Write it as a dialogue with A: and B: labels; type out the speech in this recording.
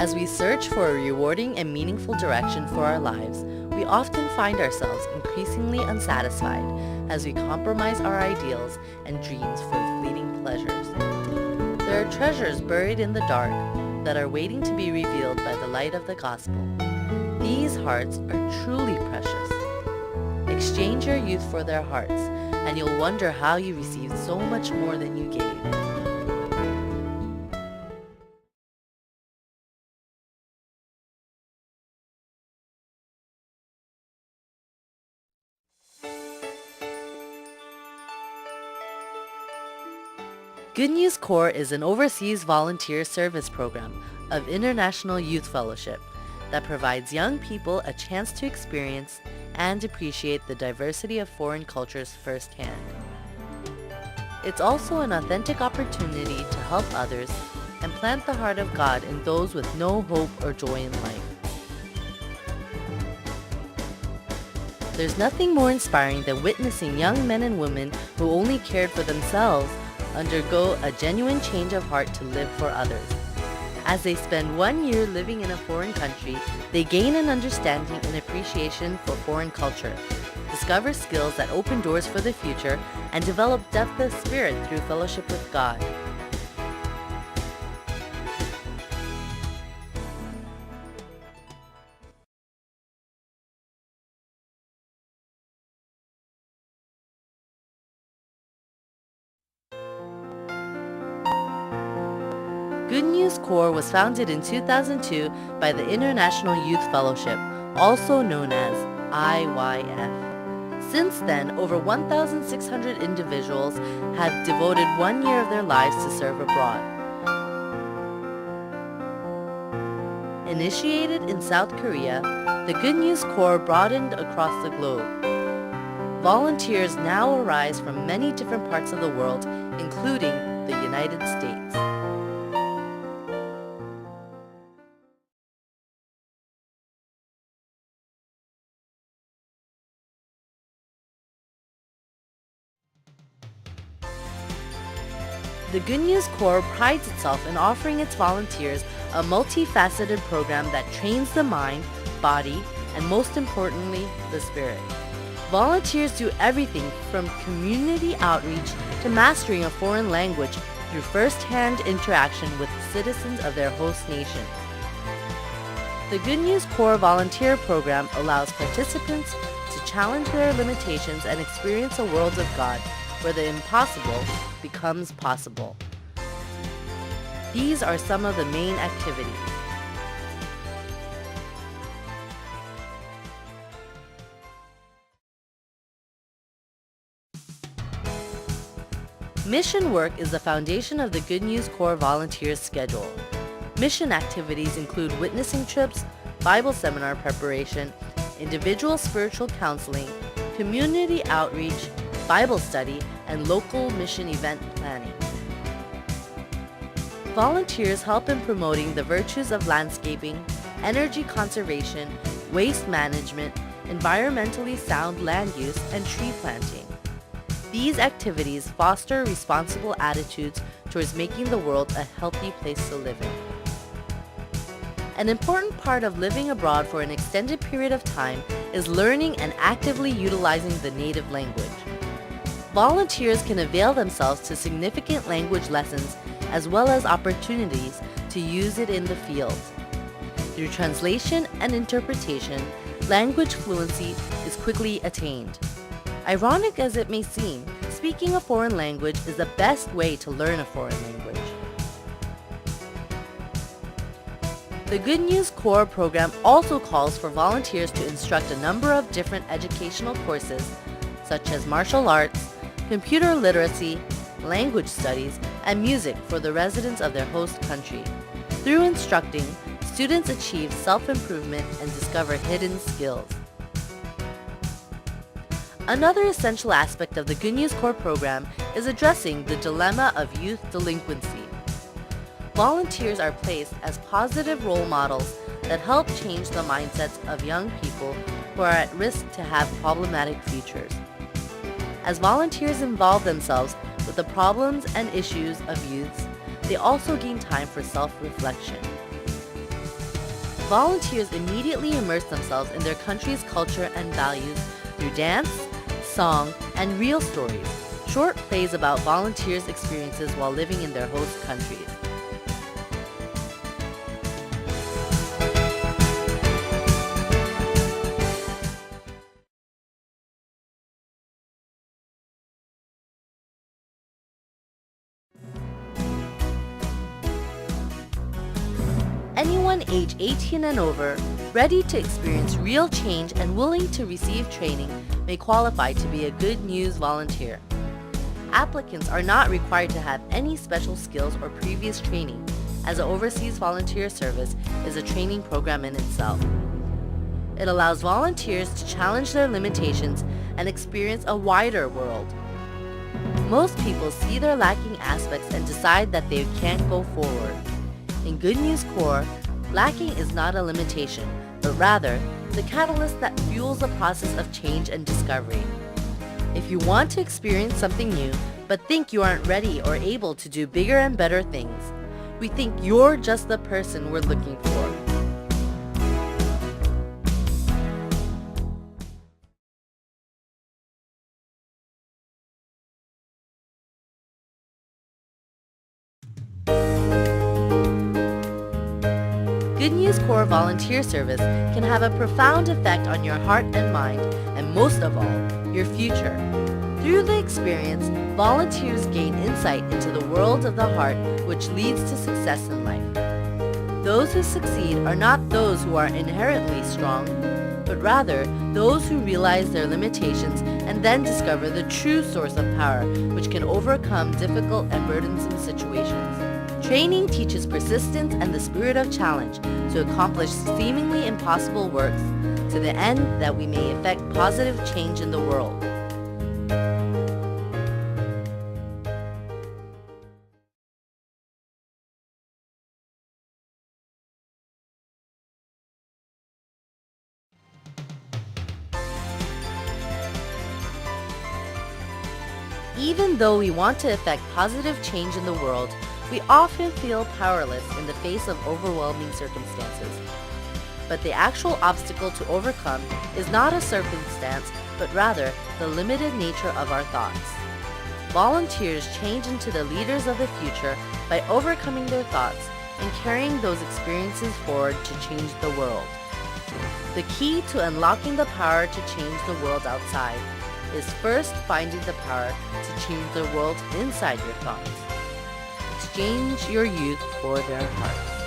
A: As we search for a rewarding and meaningful direction for our lives, we often find ourselves increasingly unsatisfied as we compromise our ideals and dreams for fleeting pleasures. There are treasures buried in the dark that are waiting to be revealed by the light of the gospel. These hearts are truly precious. Exchange your youth for their hearts, and you'll wonder how you received so much more than you gave. Good News Corps is an overseas volunteer service program of International Youth Fellowship that provides young people a chance to experience and appreciate the diversity of foreign cultures firsthand. It's also an authentic opportunity to help others and plant the heart of God in those with no hope or joy in life. There's nothing more inspiring than witnessing young men and women who only cared for themselves undergo a genuine change of heart to live for others. As they spend 1 year living in a foreign country, they gain an understanding and appreciation for foreign culture, discover skills that open doors for the future, and develop depth of spirit through fellowship with God. Good News Corps was founded in 2002 by the International Youth Fellowship, also known as IYF. Since then, over 1,600 individuals have devoted 1 year of their lives to serve abroad. Initiated in South Korea, the Good News Corps broadened across the globe. Volunteers now arise from many different parts of the world, including the United States. The Good News Corps prides itself in offering its volunteers a multifaceted program that trains the mind, body, and most importantly, the spirit. Volunteers do everything from community outreach to mastering a foreign language through first-hand interaction with citizens of their host nation. The Good News Corps volunteer program allows participants to challenge their limitations and experience a world of God where the impossible becomes possible. These are some of the main activities. Mission work is the foundation of the Good News Corps volunteers' schedule. Mission activities include witnessing trips, Bible seminar preparation, individual spiritual counseling, community outreach, Bible study, and local mission event planning. Volunteers help in promoting the virtues of landscaping, energy conservation, waste management, environmentally sound land use, and tree planting. These activities foster responsible attitudes towards making the world a healthy place to live in. An important part of living abroad for an extended period of time is learning and actively utilizing the native language. Volunteers can avail themselves to significant language lessons as well as opportunities to use it in the field. Through translation and interpretation, language fluency is quickly attained. Ironic as it may seem, speaking a foreign language is the best way to learn a foreign language. The Good News Corps program also calls for volunteers to instruct a number of different educational courses such as martial arts, computer literacy, language studies, and music for the residents of their host country. Through instructing, students achieve self-improvement and discover hidden skills. Another essential aspect of the Good News Corps program is addressing the dilemma of youth delinquency. Volunteers are placed as positive role models that help change the mindsets of young people who are at risk to have problematic futures. As volunteers involve themselves with the problems and issues of youths, they also gain time for self-reflection. volunteers immediately immerse themselves in their country's culture and values through dance, song, and real stories, short plays about volunteers' experiences while living in their host countries. Anyone age 18 and over, ready to experience real change and willing to receive training may qualify to be a Good News volunteer. Applicants are not required to have any special skills or previous training, as the Overseas Volunteer Service is a training program in itself. It allows volunteers to challenge their limitations and experience a wider world. Most people see their lacking aspects and decide that they can't go forward. In Good News Corps, lacking is not a limitation, but rather the catalyst that fuels the process of change and discovery. If you want to experience something new, but think you aren't ready or able to do bigger and better things, we think you're just the person we're looking for. Good News Corps Volunteer Service can have a profound effect on your heart and mind, and most of all, your future. Through the experience, volunteers gain insight into the world of the heart, which leads to success in life. Those who succeed are not those who are inherently strong, but rather those who realize their limitations and then discover the true source of power, which can overcome difficult and burdensome situations. Training teaches persistence and the spirit of challenge to accomplish seemingly impossible works to the end that we may effect positive change in the world. Even though we want to effect positive change in the world, we often feel powerless in the face of overwhelming circumstances. But the actual obstacle to overcome is not a circumstance, but rather the limited nature of our thoughts. Volunteers change into the leaders of the future by overcoming their thoughts and carrying those experiences forward to change the world. The key to unlocking the power to change the world outside is first finding the power to change the world inside your thoughts. Exchange your youth for their hearts.